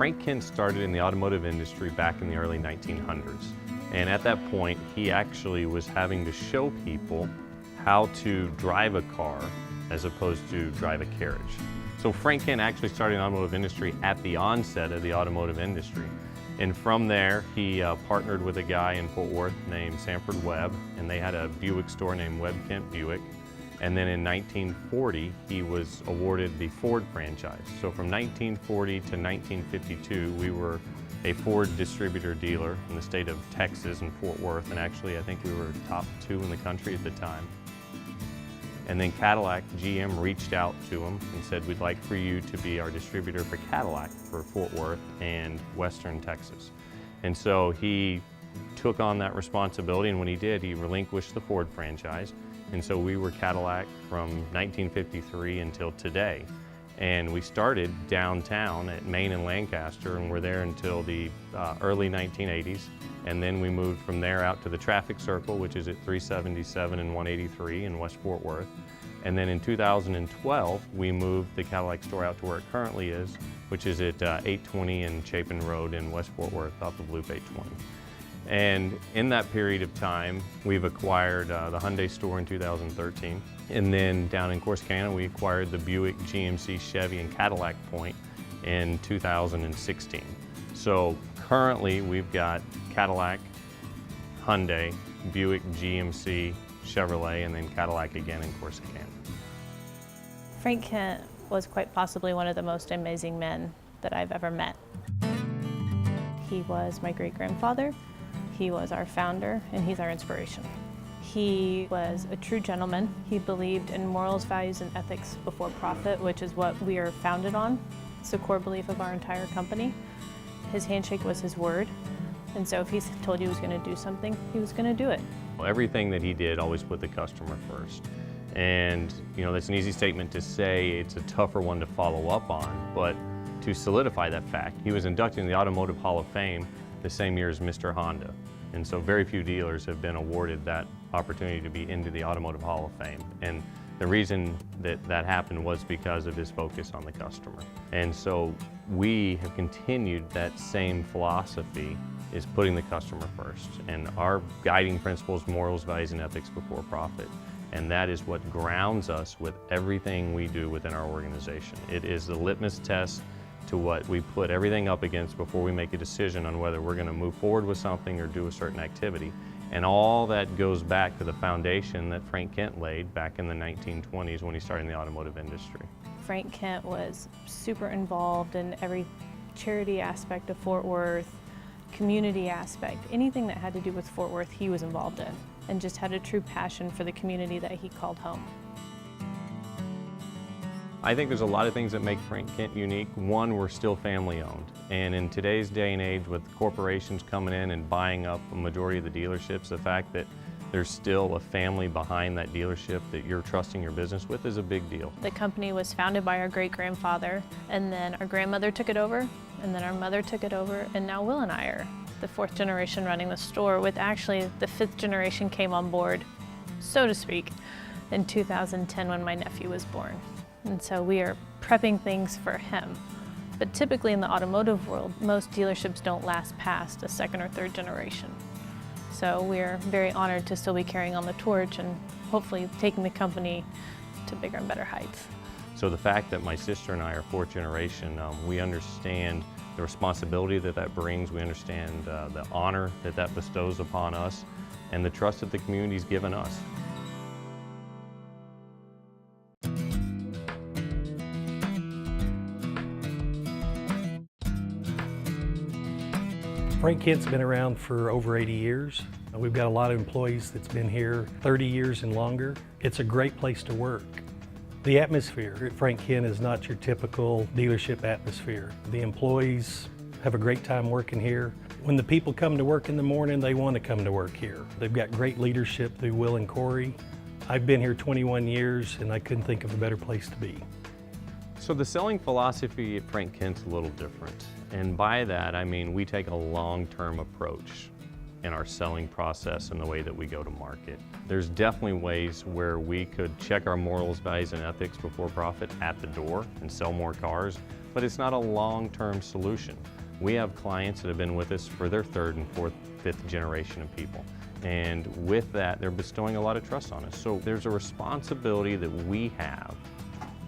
Frank Kent started in the automotive industry back in the early 1900s. And at that point, he actually was having to show people how to drive a car as opposed to drive a carriage. So Frank Kent actually started in the automotive industry at the onset of the automotive industry. And from there, he partnered with a guy in Fort Worth named Sanford Webb, and they had a Buick store named Webb Kent Buick. And then in 1940, he was awarded the Ford franchise. So from 1940 to 1952, we were a Ford distributor dealer in the state of Texas and Fort Worth, and actually I think we were top 2 in the country at the time. And then Cadillac, GM reached out to him and said, we'd like for you to be our distributor for Cadillac for Fort Worth and Western Texas. And so he took on that responsibility, and when he did, he relinquished the Ford franchise. And so we were Cadillac from 1953 until today. And we started downtown at Main and Lancaster, and we're there until the early 1980s. And then we moved from there out to the traffic circle, which is at 377 and 183 in West Fort Worth. And then in 2012, we moved the Cadillac store out to where it currently is, which is at 820 and Chapin Road in West Fort Worth off of Loop 820. And in that period of time, we've acquired the Hyundai store in 2013. And then down in Corsicana, we acquired the Buick, GMC, Chevy, and Cadillac point in 2016. So currently, we've got Cadillac, Hyundai, Buick, GMC, Chevrolet, and then Cadillac again in Corsicana. Frank Kent was quite possibly one of the most amazing men that I've ever met. He was my great-grandfather. He was our founder, and he's our inspiration. He was a true gentleman. He believed in morals, values, and ethics before profit, which is what we are founded on. It's the core belief of our entire company. His handshake was his word, and so if he told you he was going to do something, he was going to do it. Everything that he did always put the customer first. And you know, that's an easy statement to say, it's a tougher one to follow up on, but to solidify that fact, he was inducted in the Automotive Hall of Fame the same year as Mr. Honda. And so very few dealers have been awarded that opportunity to be into the Automotive Hall of Fame. And the reason that that happened was because of his focus on the customer. And so we have continued that same philosophy, is putting the customer first. And our guiding principles, morals, values, and ethics before profit. And that is what grounds us with everything we do within our organization. It is the litmus test to what we put everything up against before we make a decision on whether we're going to move forward with something or do a certain activity. And all that goes back to the foundation that Frank Kent laid back in the 1920s when he started in the automotive industry. Frank Kent was super involved in every charity aspect of Fort Worth, community aspect, anything that had to do with Fort Worth he was involved in, and just had a true passion for the community that he called home. I think there's a lot of things that make Frank Kent unique. One, we're still family owned. And in today's day and age with corporations coming in and buying up a majority of the dealerships, the fact that there's still a family behind that dealership that you're trusting your business with is a big deal. The company was founded by our great-grandfather, and then our grandmother took it over, and then our mother took it over, and now Will and I are the 4th generation running the store, with actually the 5th generation came on board, so to speak, in 2010 when my nephew was born. And so we are prepping things for him. But typically in the automotive world, most dealerships don't last past a 2nd or 3rd generation. So we're very honored to still be carrying on the torch and hopefully taking the company to bigger and better heights. So the fact that my sister and I are 4th generation, we understand the responsibility that that brings, we understand the honor that that bestows upon us, and the trust that the community's given us. Frank Kent's been around for over 80 years. We've got a lot of employees that's been here 30 years and longer. It's a great place to work. The atmosphere at Frank Kent is not your typical dealership atmosphere. The employees have a great time working here. When the people come to work in the morning, they want to come to work here. They've got great leadership through Will and Corey. I've been here 21 years and I couldn't think of a better place to be. So the selling philosophy at Frank Kent's a little different. And by that, I mean we take a long-term approach. in our selling process and the way that we go to market. There's definitely ways where we could check our morals, values, and ethics before profit at the door and sell more cars, but it's not a long-term solution. We have clients that have been with us for their third and fourth, fifth generation of people. And with that, they're bestowing a lot of trust on us. So there's a responsibility that we have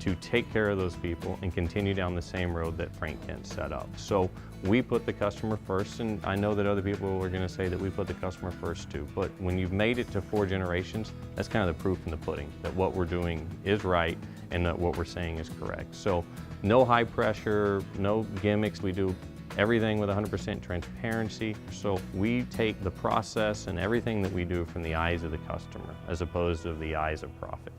to take care of those people and continue down the same road that Frank Kent set up. So we put the customer first, and I know that other people are gonna say that we put the customer first too, but when you've made it to 4 generations, that's kind of the proof in the pudding, that what we're doing is right and that what we're saying is correct. So no high pressure, no gimmicks. We do everything with 100% transparency. So we take the process and everything that we do from the eyes of the customer as opposed to the eyes of profit.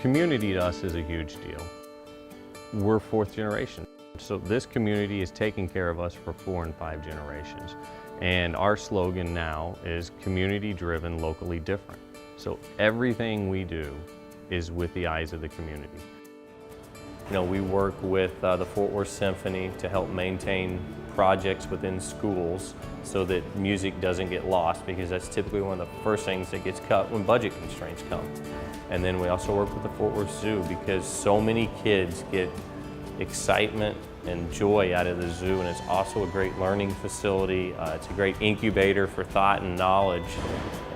Community to us is a huge deal. We're 4th generation. So this community is taking care of us for 4 and 5 generations. And our slogan now is community driven, locally different. So everything we do is with the eyes of the community. You know, we work with the Fort Worth Symphony to help maintain projects within schools so that music doesn't get lost, because that's typically one of the first things that gets cut when budget constraints come. And then we also work with the Fort Worth Zoo because so many kids get excitement and joy out of the zoo, and it's also a great learning facility. It's a great incubator for thought and knowledge.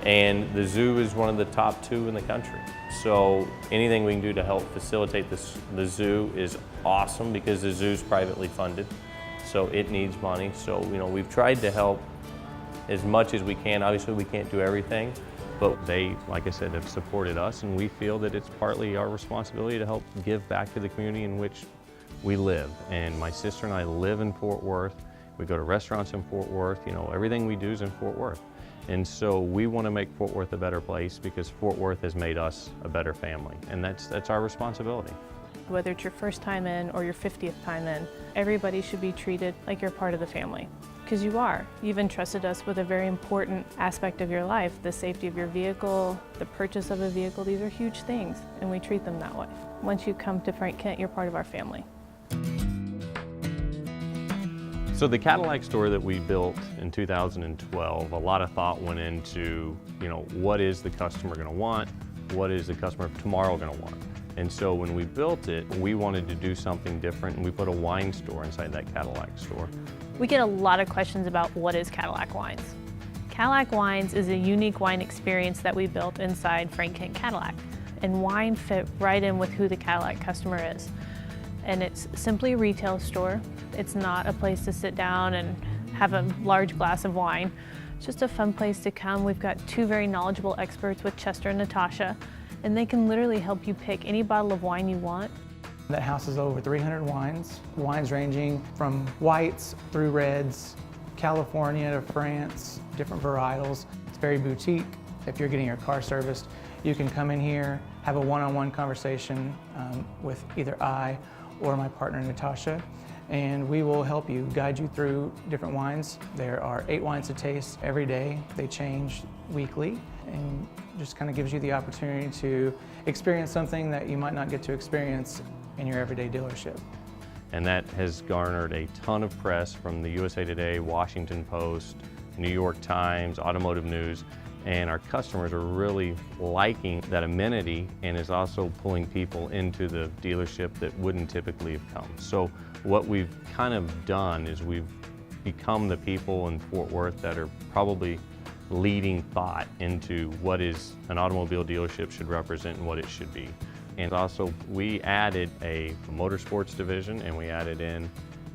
And the zoo is one of the top 2 in the country. So anything we can do to help facilitate the zoo is awesome, because the zoo is privately funded, so it needs money. So, you know, we've tried to help as much as we can. Obviously we can't do everything, but they, like I said, have supported us, and we feel that it's partly our responsibility to help give back to the community in which we live. And my sister and I live in Fort Worth. We go to restaurants in Fort Worth. You know, everything we do is in Fort Worth. And so we want to make Fort Worth a better place because Fort Worth has made us a better family, and that's our responsibility. Whether it's your first time in or your 50th time in, everybody should be treated like you're part of the family. Because you are. You've entrusted us with a very important aspect of your life, the safety of your vehicle, the purchase of a vehicle. These are huge things, and we treat them that way. Once you come to Frank Kent, you're part of our family. So the Cadillac store that we built in 2012, a lot of thought went into, you know, what is the customer going to want? What is the customer of tomorrow going to want? And so when we built it, we wanted to do something different, and we put a wine store inside that Cadillac store. We get a lot of questions about what is Cadillac Wines. Cadillac Wines is a unique wine experience that we built inside Frank Kent Cadillac, and wine fit right in with who the Cadillac customer is. And it's simply a retail store. It's not a place to sit down and have a large glass of wine. It's just a fun place to come. We've got 2 very knowledgeable experts with Chester and Natasha, and they can literally help you pick any bottle of wine you want. That houses over 300 wines ranging from whites through reds, California to France, different varietals. It's very boutique. If you're getting your car serviced, you can come in here, have a one-on-one conversation with either I or my partner Natasha, and we will help you, guide you through different wines. There are 8 wines to taste every day. They change weekly, and just kind of gives you the opportunity to experience something that you might not get to experience in your everyday dealership. And that has garnered a ton of press from the USA Today, Washington Post, New York Times, Automotive News, and our customers are really liking that amenity, and is also pulling people into the dealership that wouldn't typically have come. So what we've kind of done is we've become the people in Fort Worth that are probably leading thought into what is an automobile dealership should represent and what it should be. And also we added a motorsports division, and we added in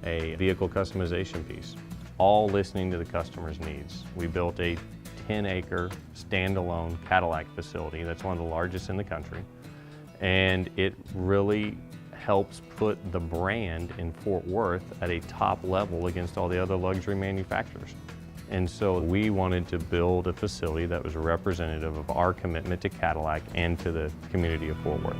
a vehicle customization piece, all listening to the customer's needs. We built a 10-acre standalone Cadillac facility that's one of the largest in the country, and it really helps put the brand in Fort Worth at a top level against all the other luxury manufacturers. And so we wanted to build a facility that was representative of our commitment to Cadillac and to the community of Fort Worth.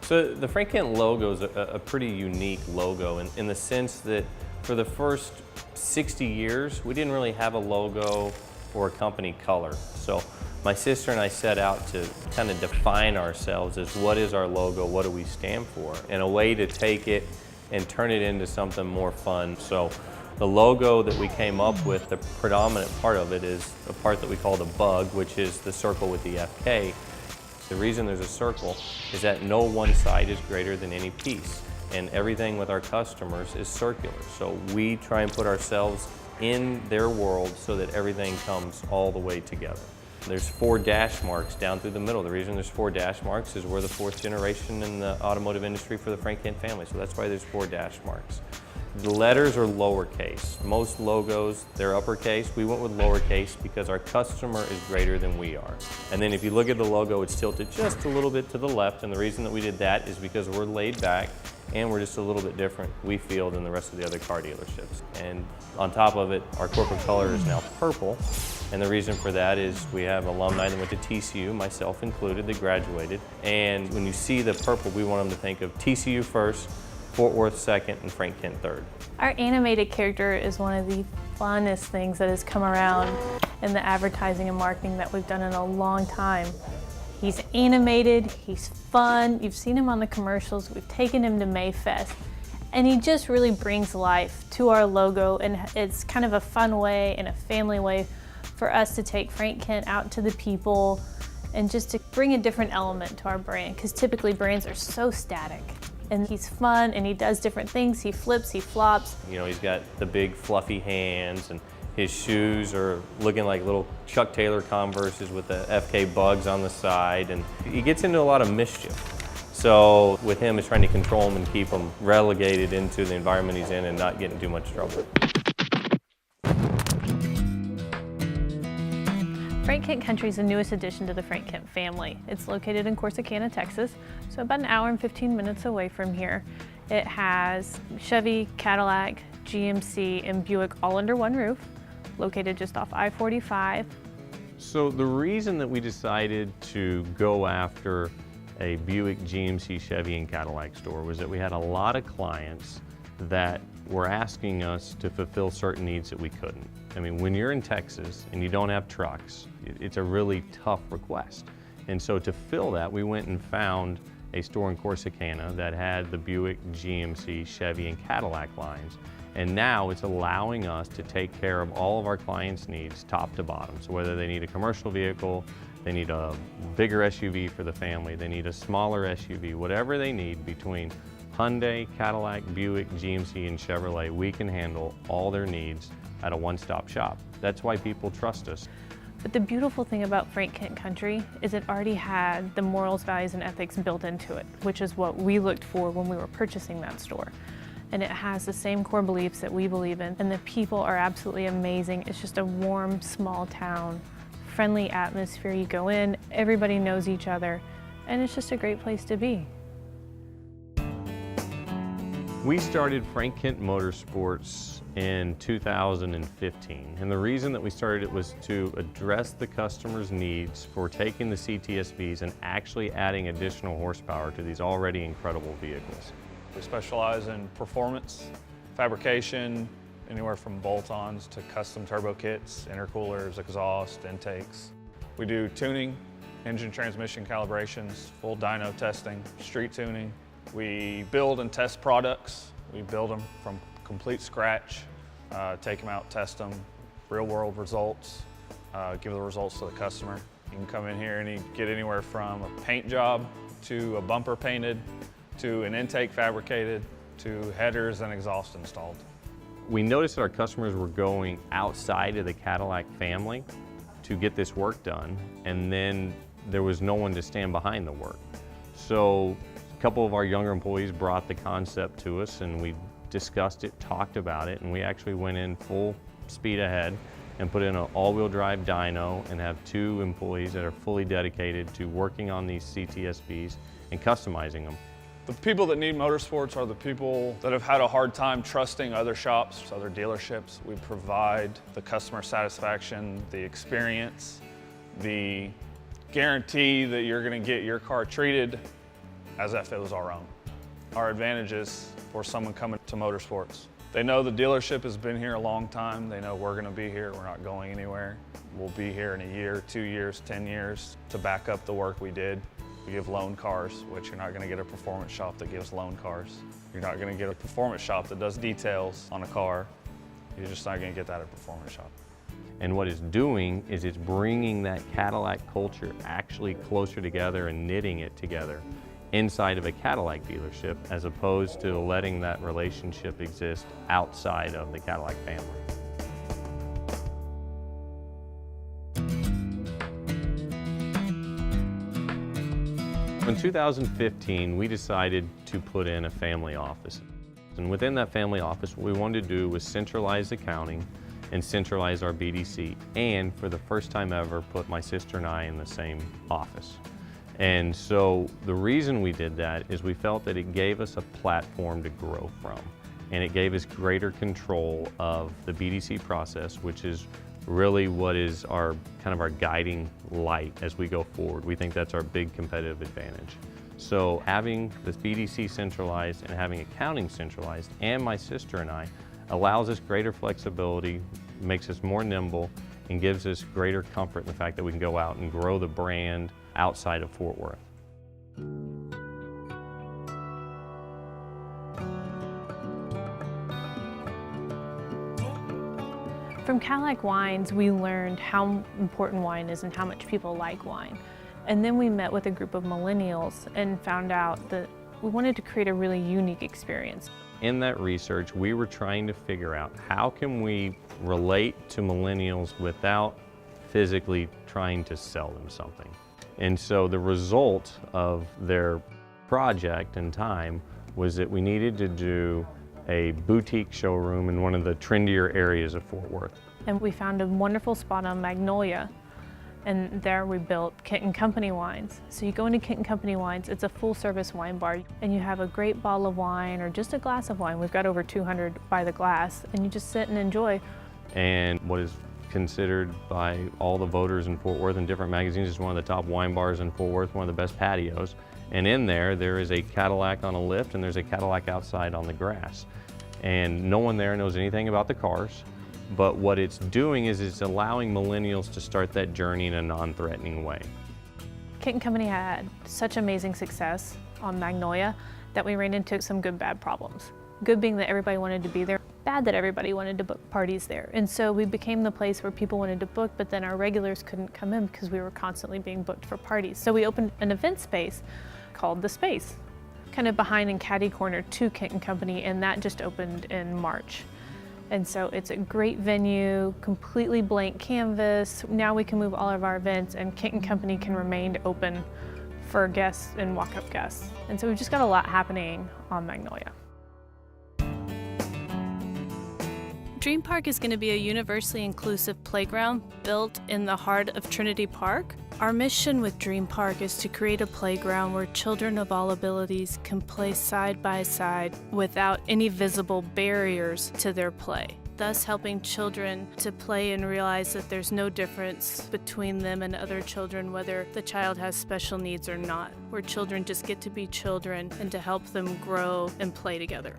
So the Frank Kent logo is a pretty unique logo in the sense that for the first 60 years, we didn't really have a logo or a company color. So My sister and I set out to kind of define ourselves as what is our logo, what do we stand for, and a way to take it and turn it into something more fun. So the logo that we came up with, the predominant part of it is a part that we call the bug, which is the circle with the FK. The reason there's a circle is that no one side is greater than any piece, and everything with our customers is circular. So we try and put ourselves in their world so that everything comes all the way together. There's 4 dash marks down through the middle. The reason there's 4 dash marks is we're the 4th generation in the automotive industry for the Frank Kent family, so that's why there's 4 dash marks. The letters are lowercase. Most logos, they're uppercase. We went with lowercase because our customer is greater than we are. And then if you look at the logo, it's tilted just a little bit to the left, and the reason that we did that is because we're laid back and we're just a little bit different, we feel, than the rest of the other car dealerships. And on top of it, our corporate color is now purple. And the reason for that is we have alumni that went to TCU, myself included, that graduated. And when you see the purple, we want them to think of TCU first, Fort Worth second, and Frank Kent third. Our animated character is one of the funnest things that has come around in the advertising and marketing that we've done in a long time. He's animated, he's fun, you've seen him on the commercials, we've taken him to Mayfest, and he just really brings life to our logo, and it's kind of a fun way and a family way for us to take Frank Kent out to the people and just to bring a different element to our brand, because typically brands are so static. And he's fun and he does different things, he flips, he flops. You know, he's got the big fluffy hands, and his shoes are looking like little Chuck Taylor Converses with the FK bugs on the side, and he gets into a lot of mischief. So with him, it's trying to control him and keep him relegated into the environment he's in and not get in too much trouble. Frank Kent Country is the newest addition to the Frank Kent family. It's located in Corsicana, Texas, so about an hour and 15 minutes away from here. It has Chevy, Cadillac, GMC, and Buick all under one roof, located just off I-45. So the reason that we decided to go after a Buick, GMC, Chevy, and Cadillac store was that we had a lot of clients that were asking us to fulfill certain needs that we couldn't. I mean, when you're in Texas and you don't have trucks, it's a really tough request. And so to fill that, we went and found a store in Corsicana that had the Buick, GMC, Chevy, and Cadillac lines. And now it's allowing us to take care of all of our clients' needs, top to bottom. So whether they need a commercial vehicle, they need a bigger SUV for the family, they need a smaller SUV, whatever they need between Hyundai, Cadillac, Buick, GMC, and Chevrolet, we can handle all their needs at a one-stop shop. That's why people trust us. But the beautiful thing about Frank Kent Country is it already had the morals, values, and ethics built into it, which is what we looked for when we were purchasing that store. And it has the same core beliefs that we believe in, and the people are absolutely amazing. It's just a warm, small town, friendly atmosphere. You go in, everybody knows each other, and it's just a great place to be. We started Frank Kent Motorsports in 2015, and the reason that we started it was to address the customer's needs for taking the CTSVs and actually adding additional horsepower to these already incredible vehicles. We specialize in performance, fabrication, anywhere from bolt-ons to custom turbo kits, intercoolers, exhaust, intakes. We do tuning, engine transmission calibrations, full dyno testing, street tuning. We build and test products. We build them from complete scratch, take them out, test them, real-world results, give the results to the customer. You can come in here and you get anywhere from a paint job to a bumper painted, to an intake fabricated, to headers and exhaust installed. We noticed that our customers were going outside of the Cadillac family to get this work done, and then there was no one to stand behind the work. So a couple of our younger employees brought the concept to us, and we discussed it, talked about it, and we actually went in full speed ahead and put in an all-wheel drive dyno and have 2 employees that are fully dedicated to working on these CTSVs and customizing them. The people that need motorsports are the people that have had a hard time trusting other shops, other dealerships. We provide the customer satisfaction, the experience, the guarantee that you're going to get your car treated as if it was our own. Our advantages for someone coming to motorsports. They know the dealership has been here a long time. They know we're going to be here. We're not going anywhere. We'll be here in a year, 2 years, 10 years to back up the work we did. We give loan cars, which you're not going to get a performance shop that gives loan cars. You're not going to get a performance shop that does details on a car. You're just not going to get that at a performance shop. And what it's doing is it's bringing that Cadillac culture actually closer together and knitting it together inside of a Cadillac dealership, as opposed to letting that relationship exist outside of the Cadillac family. In 2015, we decided to put in a family office. And within that family office, what we wanted to do was centralize accounting and centralize our BDC, and for the first time ever, put my sister and I in the same office. And so the reason we did that is we felt that it gave us a platform to grow from, and it gave us greater control of the BDC process, which is really what is our guiding light as we go forward. We think that's our big competitive advantage. So having this BDC centralized and having accounting centralized, and my sister and I, allows us greater flexibility, makes us more nimble, and gives us greater comfort in the fact that we can go out and grow the brand outside of Fort Worth. From Cadillac Wines, we learned how important wine is and how much people like wine. And then we met with a group of millennials and found out that we wanted to create a really unique experience. In that research, we were trying to figure out how can we relate to millennials without physically trying to sell them something. And so the result of their project and time was that we needed to do a boutique showroom in one of the trendier areas of Fort Worth. And we found a wonderful spot on Magnolia, and there we built Kenton Company Wines. So you go into Kenton Company Wines, it's a full-service wine bar, and you have a great bottle of wine or just a glass of wine. We've got over 200 by the glass, and you just sit and enjoy. And what is considered by all the voters in Fort Worth and different magazines as one of the top wine bars in Fort Worth, one of the best patios. And in there is a Cadillac on a lift and there's a Cadillac outside on the grass. And no one there knows anything about the cars, but what it's doing is it's allowing millennials to start that journey in a non-threatening way. Kenton Company had such amazing success on Magnolia that we ran into some good, bad problems. Good being that everybody wanted to be there, bad that everybody wanted to book parties there. And so we became the place where people wanted to book, but then our regulars couldn't come in because we were constantly being booked for parties. So we opened an event space called The Space, kind of behind and caddy corner to Kenton Company, and that just opened in March. And so it's a great venue, completely blank canvas. Now we can move all of our events, and Kenton Company can remain open for guests and walk-up guests. And so we've just got a lot happening on Magnolia. Dream Park is going to be a universally inclusive playground built in the heart of Trinity Park. Our mission with Dream Park is to create a playground where children of all abilities can play side by side without any visible barriers to their play, thus helping children to play and realize that there's no difference between them and other children, whether the child has special needs or not, where children just get to be children and to help them grow and play together.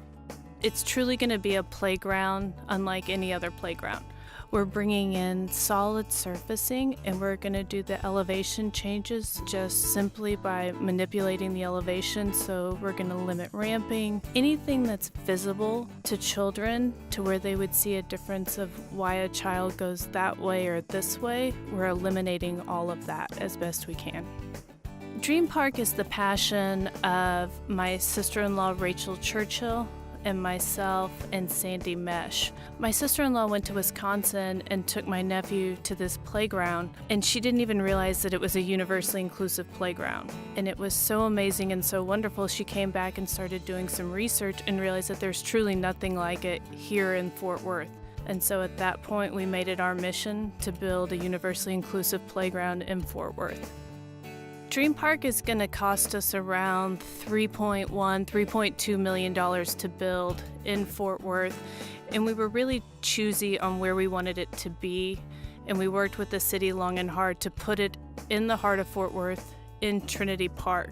It's truly going to be a playground unlike any other playground. We're bringing in solid surfacing, and we're going to do the elevation changes just simply by manipulating the elevation. So we're going to limit ramping. Anything that's visible to children to where they would see a difference of why a child goes that way or this way, we're eliminating all of that as best we can. Dream Park is the passion of my sister-in-law, Rachel Churchill, and myself and Sandy Mesh. My sister-in-law went to Wisconsin and took my nephew to this playground, and she didn't even realize that it was a universally inclusive playground. And it was so amazing and so wonderful. She came back and started doing some research and realized that there's truly nothing like it here in Fort Worth. And so at that point, we made it our mission to build a universally inclusive playground in Fort Worth. Dream Park is going to cost us around $3.2 million to build in Fort Worth, and we were really choosy on where we wanted it to be, and we worked with the city long and hard to put it in the heart of Fort Worth in Trinity Park.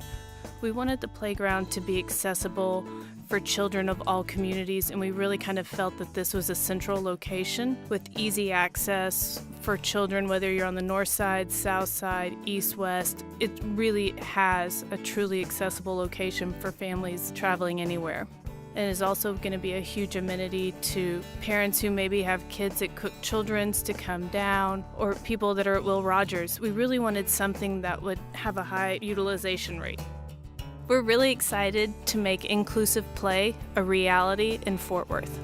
We wanted the playground to be accessible for children of all communities, and we really kind of felt that this was a central location with easy access for children, whether you're on the north side, south side, east, west. It really has a truly accessible location for families traveling anywhere. And is also going to be a huge amenity to parents who maybe have kids at Cook Children's to come down, or people that are at Will Rogers. We really wanted something that would have a high utilization rate. We're really excited to make inclusive play a reality in Fort Worth.